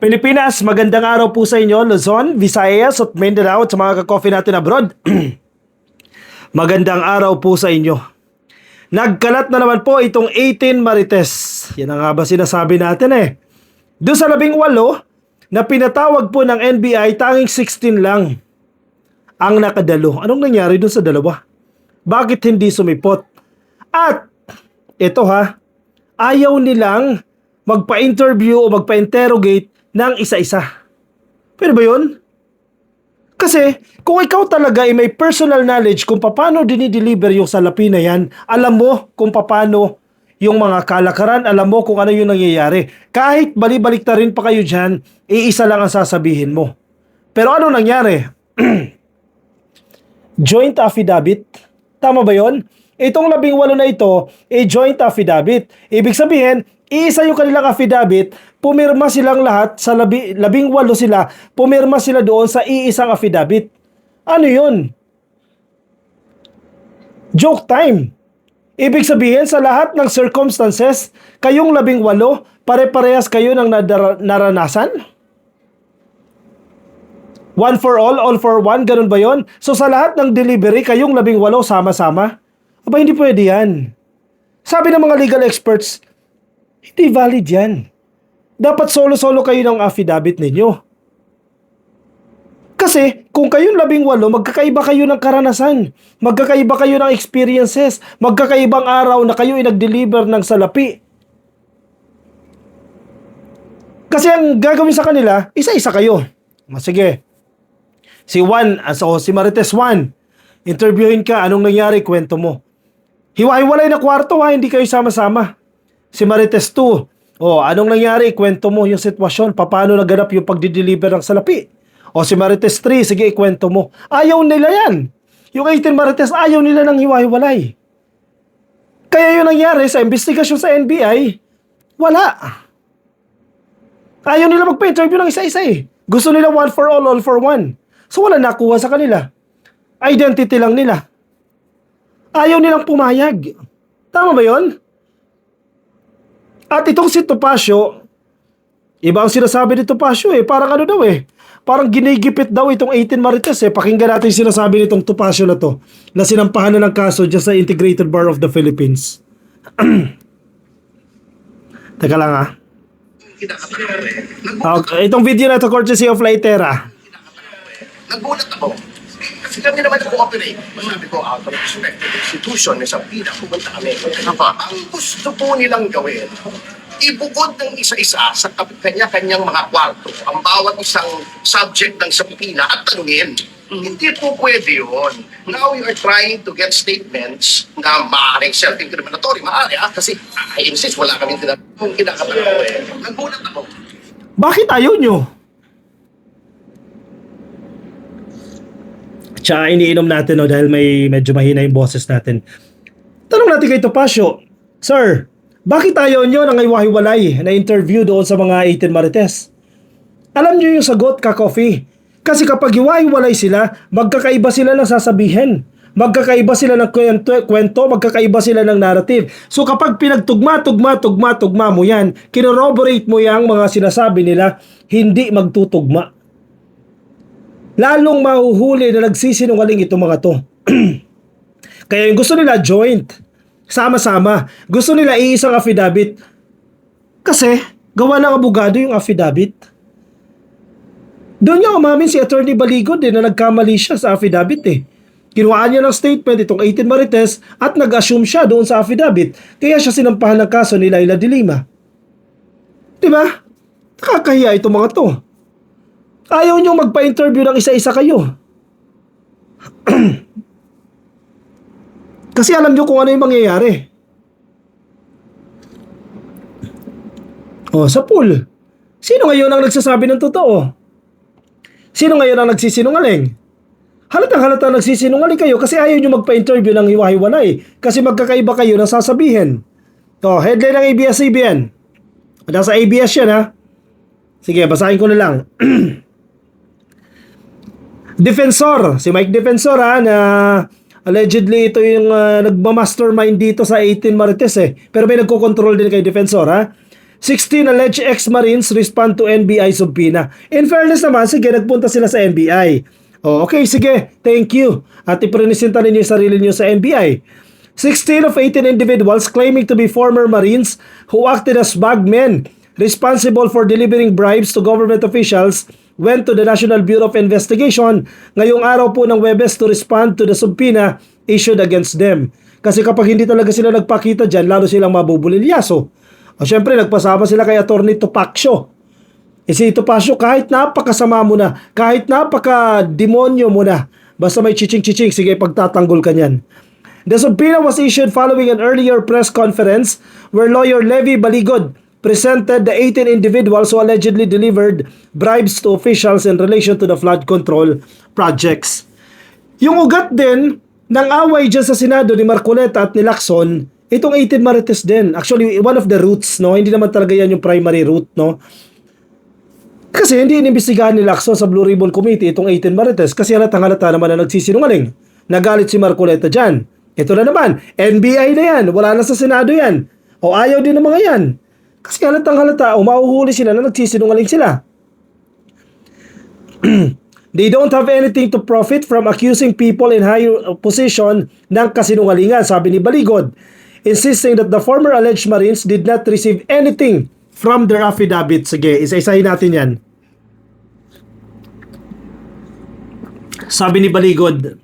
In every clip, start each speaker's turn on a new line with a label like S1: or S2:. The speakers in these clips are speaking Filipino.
S1: Pilipinas, magandang araw po sa inyo, Luzon, Visayas at Mindanao at sa mga ka-coffee natin abroad. Magandang araw po sa inyo. Nagkalat na naman po itong 18 Marites. Yan ang nga ba sinasabi natin eh. Doon sa 18 na pinatawag po ng NBI, tanging 16 lang ang nakadalo. Anong nangyari doon sa dalawa? Bakit hindi sumipot? At ito ayaw nilang magpa-interview o magpa-interrogate ng isa-isa. Pwede ba yun? Kasi kung ikaw talaga ay may personal knowledge kung paano dinideliver yung salapi na yan, alam mo kung paano yung mga kalakaran, alam mo kung ano yung nangyayari. Kahit bali-balik na rin pa kayo dyan, iisa lang ang sasabihin mo. Pero ano nangyari? Joint affidavit? Tama ba yun? Itong 18 na ito, joint affidavit. Ibig sabihin, iisa yung kanilang affidavit, pumirma silang lahat, sa 18 sila, pumirma sila doon sa iisang affidavit. Ano yun? Joke time. Ibig sabihin, sa lahat ng circumstances, kayong 18, pare-parehas kayo ng naranasan? One for all for one, ganun ba yun? So sa lahat ng delivery, kayong 18 sama-sama? Aba, hindi pwede yan. Sabi ng mga legal experts, hindi valid yan. Dapat solo-solo kayo ng affidavit ninyo. Kasi kung kayong 18, magkakaiba kayo ng karanasan. Magkakaiba kayo ng experiences. Magkakaibang araw na kayo ay nag-deliver ng salapi. Kasi ang gagawin sa kanila, isa-isa kayo. Sige. Si Marites 1, interviewin ka, anong nangyari, kwento mo. Hiwa-hiwalay na kwarto hindi kayo sama-sama. Si Marites 2, anong nangyari, kwento mo yung sitwasyon, paano naganap yung pagdi-deliver ng salapi. O si Marites 3, sige, ikwento mo. Ayaw nila yan. Yung 18 Marites, ayaw nila ng hiwa-hiwalay. Kaya yung nangyari sa investigasyon sa NBI, wala. Ayaw nila magpa-interview ng isa-isa eh. Gusto nila one for all for one. So wala nakuha sa kanila. Identity lang nila. Ayaw nilang pumayag. Tama ba yun? At itong si Topacio, iba ang sinasabi ni Topacio parang ano daw parang ginigipit daw itong 18 Marites Pakinggan natin yung sinasabi nitong Topacio na to, na sinampahan na ng kaso dyan sa Integrated Bar of the Philippines. Teka lang itong video na to courtesy of Laitera.
S2: Nagulat ako. Kasi kami naman nag-cooperate. Masabi ko, out of respect to the institution, may sampina, pumunta kami. Ang gusto po nilang gawin, ibukod ng isa-isa sa kanya-kanyang mga kwarto ang bawat isang subject ng sampina at tanungin. Hindi po pwede yun. Now we are trying to get statements na maaaring self-incriminatory. Maaari kasi I insist, wala kami tinatong kinakatanong. Nagulat ako.
S1: Bakit ayaw nyo? Tsaka iniinom natin dahil medyo mahina yung boses natin. Tanong natin kay Topacio, Sir, bakit ayaw nyo ng hiwa-hiwalay na interview doon sa mga 18 Marites? Alam nyo yung sagot, ka-coffee. Kasi kapag hiwa-hiwalay sila, magkakaiba sila ng sasabihin. Magkakaiba sila ng kwento, magkakaiba sila ng narrative. So kapag pinagtugma mo yan, kinorroborate mo yung mga sinasabi nila, hindi magtutugma. Lalong mahuhuli na nagsisinungaling itong mga to. Kaya yung gusto nila joint, sama-sama. Gusto nila iisang affidavit. Kasi gawa ng abogado yung affidavit. Doon niya umamin si Attorney Baligo din na nagkamali siya sa affidavit Kinuhaan niya ng statement itong 18 Marites at nag-assume siya doon sa affidavit. Kaya siya sinampahan ng kaso ni Laila de Lima. Diba? Nakakahiya itong mga to. Ayaw nyo magpa-interview ng isa-isa kayo. Kasi alam nyo kung ano yung mangyayari. Sa pool. Sino ngayon ang nagsasabi ng totoo? Sino ngayon ang nagsisinungaling? Halatang nagsisinungaling kayo kasi ayaw nyo magpa-interview ng hiwa-hiwalay. Kasi magkakaiba kayo ng sasabihin. Headline ng ABS-CBN. Nasa ABS yan Sige, basahin ko na lang. Defensor, si Mike Defensor na allegedly ito yung nagma-mastermind dito sa 18 Marites Pero may nagko-control din kay Defensor 16 alleged ex-Marines respond to NBI subpoena. In fairness naman, sige, nagpunta sila sa NBI. Oh, okay, sige, thank you. At iprenisenta ninyo yung sarili nyo sa NBI. 16 of 18 individuals claiming to be former Marines who acted as bagmen responsible for delivering bribes to government officials went to the National Bureau of Investigation ngayong araw po ng Webes to respond to the subpoena issued against them. Kasi kapag hindi talaga sila nagpakita dyan, lalo silang mabubulilyaso. O syempre, nagpasama sila kay Atty. Topacio. Si Topacio, kahit napakasama mo na, kahit napaka-demonyo mo na, basta may chiching-chiching, sige, pagtatanggol ka niyan. The subpoena was issued following an earlier press conference where lawyer Levi Baligod presented the 18 individuals who allegedly delivered bribes to officials in relation to the flood control projects. Yung ugat din ng away dyan sa Senado ni Marcoleta at ni Lacson, itong 18 Marites din. Actually, one of the roots, no? Hindi naman talaga yan yung primary root, no? Kasi hindi inimbestigahan ni Lacson sa Blue Ribbon Committee itong 18 Marites kasi halata naman na nagsisinungaling. Nagalit si Marcoleta dyan. Ito na naman, NBI na yan. Wala na sa Senado yan. O ayaw din ng mga yan. Kasi halata, mauhuli sila na nagsisinungaling sila. They don't have anything to profit from accusing people in higher position ng kasinungalingan, sabi ni Baligod, insisting that the former alleged Marines did not receive anything from their affidavit. Sige, isa-isahin natin yan. Sabi ni Baligod,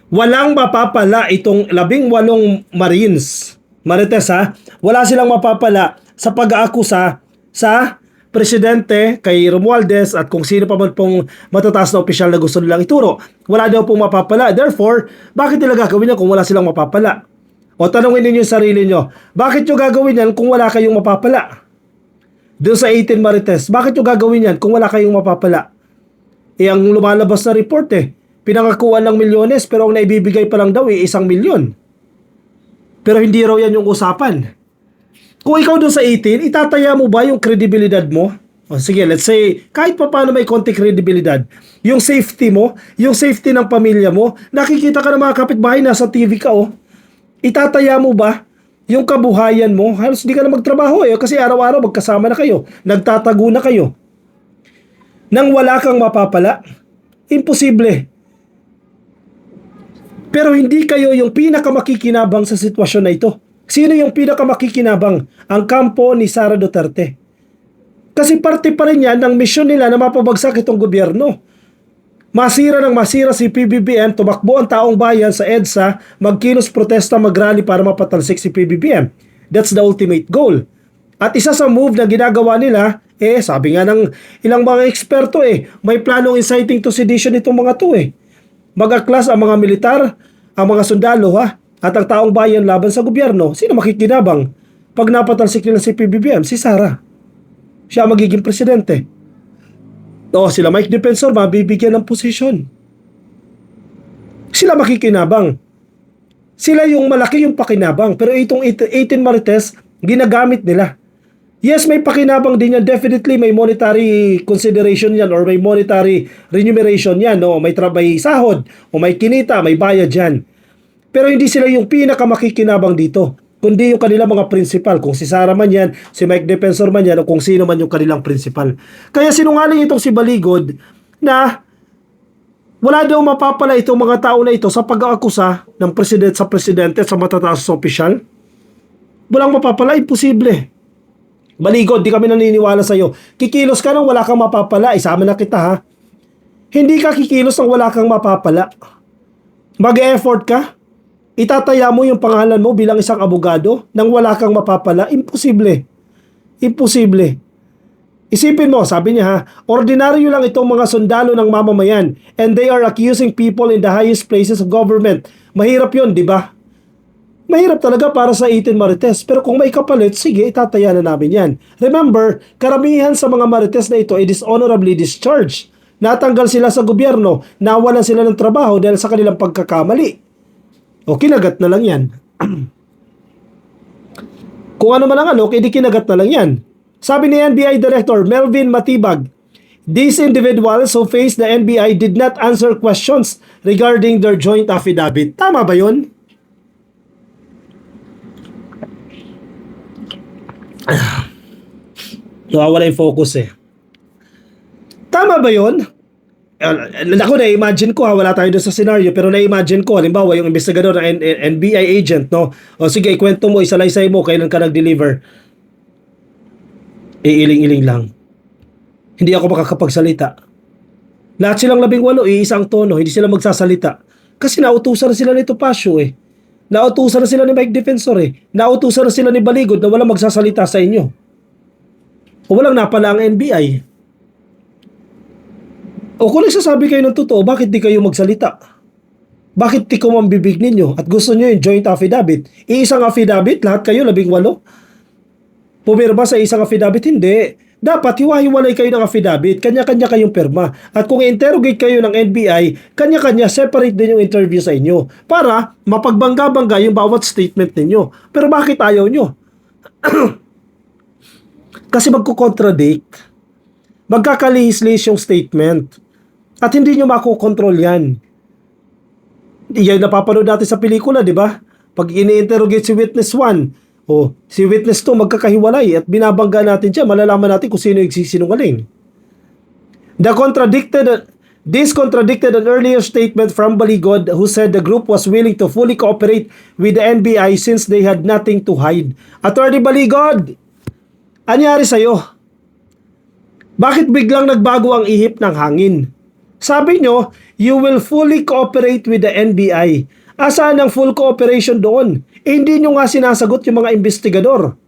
S1: walang mapapala itong 18 Marines. Marites ha, wala silang mapapala sa pag-aakusa sa presidente kay Romualdez at kung sino pa man pong matataas na opisyal na gusto nilang ituro. Wala daw pong mapapala. Therefore, bakit nila gagawin yan kung wala silang mapapala? O tanongin ninyo yung sarili nyo, bakit nyo gagawin yan kung wala kayong mapapala? Doon sa 18 Marites, bakit nyo gagawin yan kung wala kayong mapapala? Ang lumalabas na report pinangakuan ng milyones pero ang naibibigay pa lang daw 1 milyon. Pero hindi raw yan yung usapan. Kung ikaw doon sa 18, itataya mo ba yung kredibilidad mo? O sige, let's say, kahit pa paano may konti kredibilidad, yung safety mo, yung safety ng pamilya mo, nakikita ka ng mga kapitbahay, nasa TV ka itataya mo ba yung kabuhayan mo? Halos hindi ka na magtrabaho kasi araw-araw magkasama na kayo, nagtatago na kayo. Nang wala kang mapapala, imposible. Pero hindi kayo yung pinakamakikinabang sa sitwasyon na ito. Sino yung pinakamakikinabang? Ang kampo ni Sara Duterte. Kasi parte pa rin yan ng misyon nila na mapabagsak itong gobyerno. Masira si PBBM, tumakbo ang taong bayan sa EDSA, magkilos protesta, magrally para mapatalsik si PBBM. That's the ultimate goal. At isa sa move na ginagawa nila, sabi nga ng ilang mga eksperto, may planong inciting to sedition itong mga to Mag-aklas ang mga militar, ang mga sundalo at ang taong bayan laban sa gobyerno. Sino makikinabang? Pag napatalsik nila si PBBM, si Sara. Siya magiging presidente. Sila Mike Defensor, mabibigyan ng posisyon. Sila makikinabang. Sila yung malaki yung pakinabang. Pero itong 18 Marites, ginagamit nila. Yes, may pakinabang din yan. Definitely may monetary consideration yan or may monetary remuneration yan. May sahod o may kinita, may bayad yan. Pero hindi sila yung pinakamakikinabang dito, kundi yung kanilang mga principal. Kung si Sara man yan, si Mike Defensor man yan, o kung sino man yung kanilang principal. Kaya sinungaling itong si Baligod na wala daw mapapala itong mga tao na ito sa pag-aakusa ng presidente at sa matataas na opisyal. Walang mapapala, imposible. Baligod, di kami naniniwala sa'yo. Kikilos ka nang wala kang mapapala, isama na kita Hindi ka kikilos nang wala kang mapapala. Mag-e-effort ka, itataya mo yung pangalan mo bilang isang abogado nang wala kang mapapala? Imposible. Imposible. Isipin mo, sabi niya ordinaryo lang itong mga sundalo ng mamamayan and they are accusing people in the highest places of government. Mahirap yun, di ba? Mahirap talaga para sa 18 Marites. Pero kung may kapalit, sige, itataya na namin yan. Remember, karamihan sa mga Marites na ito ay dishonorably discharged. Natanggal sila sa gobyerno, nawalan sila ng trabaho dahil sa kanilang pagkakamali. O kinagat na lang yan. Kung ano man ang di kinagat na lang yan. Sabi ni NBI Director Melvin Matibag, these individuals who faced the NBI did not answer questions regarding their joint affidavit. Tama ba yun? Nawawala yung focus eh. Tama ba yun? Ako na-imagine ko wala tayo doon sa scenario, pero na-imagine ko, halimbawa yung investigador ng NBI agent, no? O sige, ikwento mo, isalaysay mo, kailan ka nag-deliver. Iiling-iling lang. Hindi ako makakapagsalita. Lahat silang 18, iisang tono, hindi sila magsasalita. Kasi nautusan na sila ni Topacio eh. Nautusan na sila ni Mike Defensor eh. Nautusan na sila ni Baligod na walang magsasalita sa inyo. O walang napala ang NBI. O kung nagsasabi kayo ng totoo, bakit di kayo magsalita? Bakit tikom ang bibig ninyo at gusto nyo yung joint affidavit? Iisang affidavit, lahat kayo, 18? Pumirma sa isang affidavit? Hindi. Dapat hiwa-hiwalay kayo ng affidavit, kanya-kanya kayong perma. At kung i-interrogate kayo ng NBI, kanya-kanya separate din yung interview sa inyo para mapagbangga-bangga yung bawat statement ninyo. Pero bakit ayaw nyo? Kasi magkukontradict. Magkakalihis-lihis yung statement. At hindi nyo makokontrol yan. Yan napapanood natin sa pelikula, di ba? Pag ini-interrogate si Witness 1, si Witness 2 magkakahiwalay at binabangga natin siya, malalaman natin kung sino yung sinungaling. This contradicted an earlier statement from Baligod who said the group was willing to fully cooperate with the NBI since they had nothing to hide. Attorney Baligod, anyari sa'yo? Bakit biglang nagbago ang ihip ng hangin? Sabi nyo, you will fully cooperate with the NBI. Asaan ang full cooperation doon? Hindi nyo nga sinasagot yung mga investigador.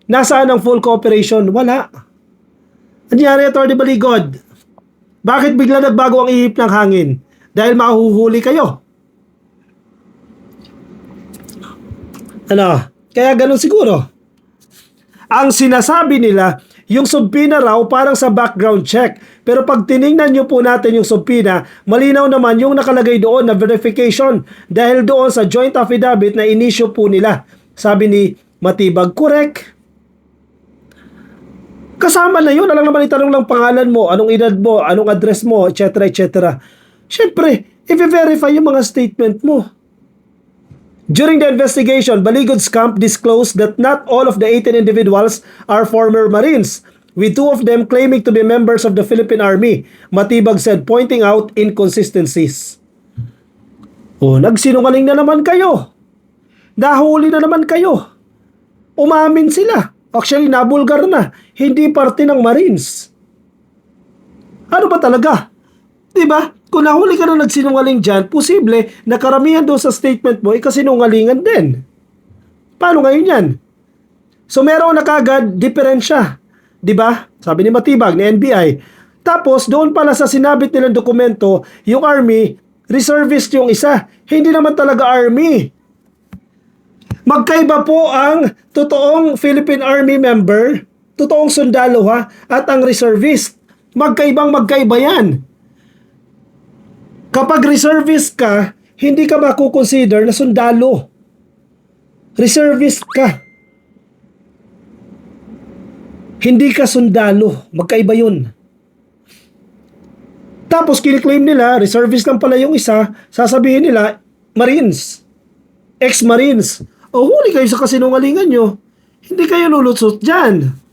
S1: Nasaan ang full cooperation? Wala. Anyari, Atty. Baligod? Bakit bigla nagbago ang ihip ng hangin? Dahil mahuhuli kayo. Kaya ganun siguro. Ang sinasabi nila, yung subpoena raw parang sa background check. Pero pag tiningnan nyo po natin yung subpoena, malinaw naman yung nakalagay doon na verification dahil doon sa joint affidavit na inisyo po nila. Sabi ni Matibag, correct. Kasama na yun. Alang naman itanong lang pangalan mo, anong edad mo, anong address mo, etc. etc. Siyempre, i-verify yung mga statement mo. During the investigation, Baligod's camp disclosed that not all of the 18 individuals are former Marines, with 2 of them claiming to be members of the Philippine Army, Matibag said, pointing out inconsistencies. Nagsinungaling na naman kayo. Nahuli na naman kayo. Umamin sila. Actually, nabulgar na. Hindi parte ng Marines. Ano ba talaga? Diba? Kung nahuli ka na nagsinungaling dyan, posible na karamihan doon sa statement mo ay kasinungalingan din. Paano ngayon yan? So meron na kagad diferensya. Diba? Sabi ni Matibag, ni NBI. Tapos doon pala sa sinabit nilang dokumento, yung Army, reservist yung isa. Hindi naman talaga Army. Magkaiba po ang totoong Philippine Army member, totoong sundalo at ang reservist. Magkaiba yan. Kapag reservist ka, hindi ka makukonsider na sundalo. Reservist ka. Hindi ka sundalo. Magkaiba yun. Tapos kiniklaim nila, reservist lang pala yung isa, sasabihin nila, Marines. Ex-Marines. Huli kayo sa kasinungalingan nyo. Hindi kayo lulutsot dyan.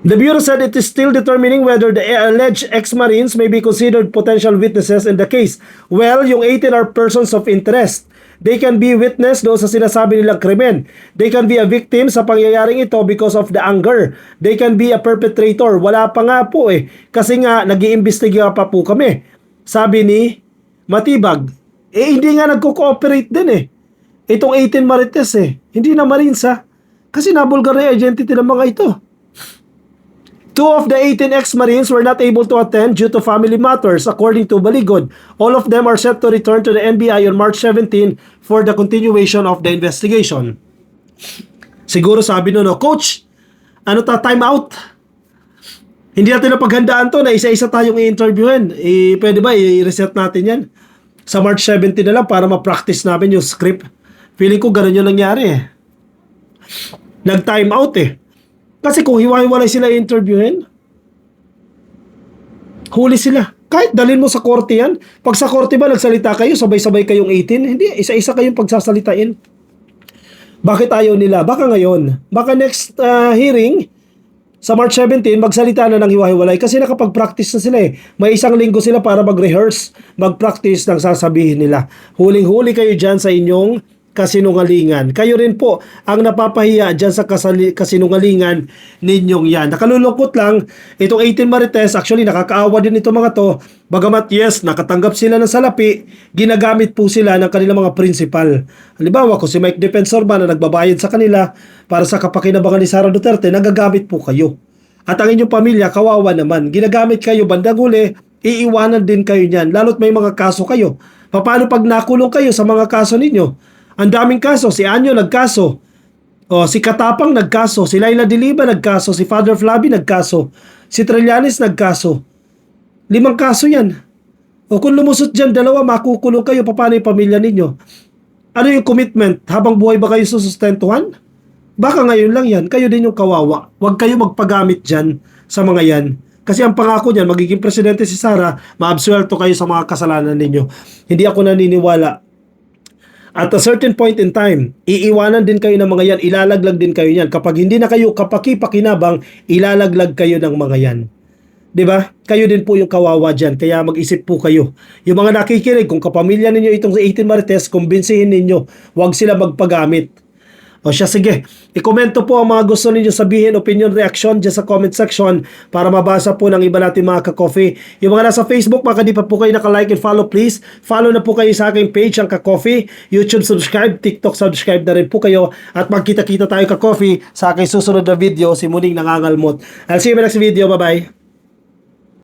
S1: The Bureau said it is still determining whether the alleged ex-Marines may be considered potential witnesses in the case. Well, yung 18 are persons of interest. They can be witness doon sa sinasabi nilang krimen. They can be a victim sa pangyayaring ito because of the anger. They can be a perpetrator. Wala pa nga po kasi nga nag-iimbestiga pa po kami. Sabi ni Matibag, hindi nga nagko-cooperate din Itong 18 Marites Hindi na Marines Kasi nabulgar na yung identity ng mga ito. 2 of the 18 ex-Marines were not able to attend due to family matters, according to Baligod. All of them are set to return to the NBI on March 17 for the continuation of the investigation. Siguro sabi Coach, time out? Hindi natin napaghandaan to na isa-isa tayong i-interviewin. Pwede ba i-reset natin yan? Sa March 17 na lang para ma-practice namin yung script. Feeling ko ganun yung nangyari Nag-time out Kasi kung hiwa-hiwalay sila i-interviewin, huli sila. Kahit dalhin mo sa korte yan. Pag sa korte ba nagsalita kayo, sabay-sabay kayong 18? Hindi, isa-isa kayong pagsasalitain. Bakit ayaw nila? Baka ngayon. Baka next hearing, sa March 17, magsalita na ng hiwa-hiwalay kasi nakapag-practice na sila eh. May isang linggo sila para mag-rehearse, mag-practice ng sasabihin nila. Huling-huli kayo dyan sa inyong kasinungalingan. Kayo rin po ang napapahiya dyan sa kasinungalingan ninyong yan. Nakalulungkot lang, itong 18 Marites, actually nakakaawa din itong mga to. Bagamat yes, nakatanggap sila ng salapi, ginagamit po sila ng kanilang mga principal. Halimbawa, kung si Mike Defensor ba na nagbabayad sa kanila para sa kapakinabangan ni Sara Duterte, nagagamit po kayo. At ang inyong pamilya, kawawa naman. Ginagamit kayo, bandang huli, iiwanan din kayo niyan. Lalo't may mga kaso kayo. Paano pag nakulong kayo sa mga kaso ninyo? Ang daming kaso, si Anyo nagkaso, si Katapang nagkaso, si Laila de Lima nagkaso, si Father Flavi nagkaso, si Trillanes nagkaso. 5 kaso yan. O kung lumusot dyan 2, makukulong kayo, paano yung pamilya ninyo? Ano yung commitment? Habang buhay ba kayo susustentuhan? Baka ngayon lang yan, kayo din yung kawawa. Huwag kayo magpagamit dyan sa mga yan. Kasi ang pangako niyan, magiging presidente si Sara, maabsuelto kayo sa mga kasalanan ninyo. Hindi ako naniniwala. At a certain point in time, iiwanan din kayo ng mga yan, ilalaglag din kayo yan. Kapag hindi na kayo kapaki-pakinabang, ilalaglag kayo ng mga yan. 'Di ba? Kayo din po yung kawawa dyan, kaya mag-isip po kayo. Yung mga nakikinig, kung kapamilya ninyo itong 18 Marites, kumbinsihin ninyo, huwag sila magpagamit. O siya, sige. I-komento po ang mga gusto ninyo sabihin, opinion, reaction dyan sa comment section para mabasa po ng iba natin mga ka-coffee. Yung mga nasa Facebook, mga di pa po kayo naka-like and follow, please. Follow na po kayo sa aking page, ang ka-coffee. YouTube subscribe, TikTok subscribe na rin po kayo. At magkita-kita tayo ka-coffee sa aking susunod na video, si Muning Nangangalmot. I'll see you in my next video. Bye-bye.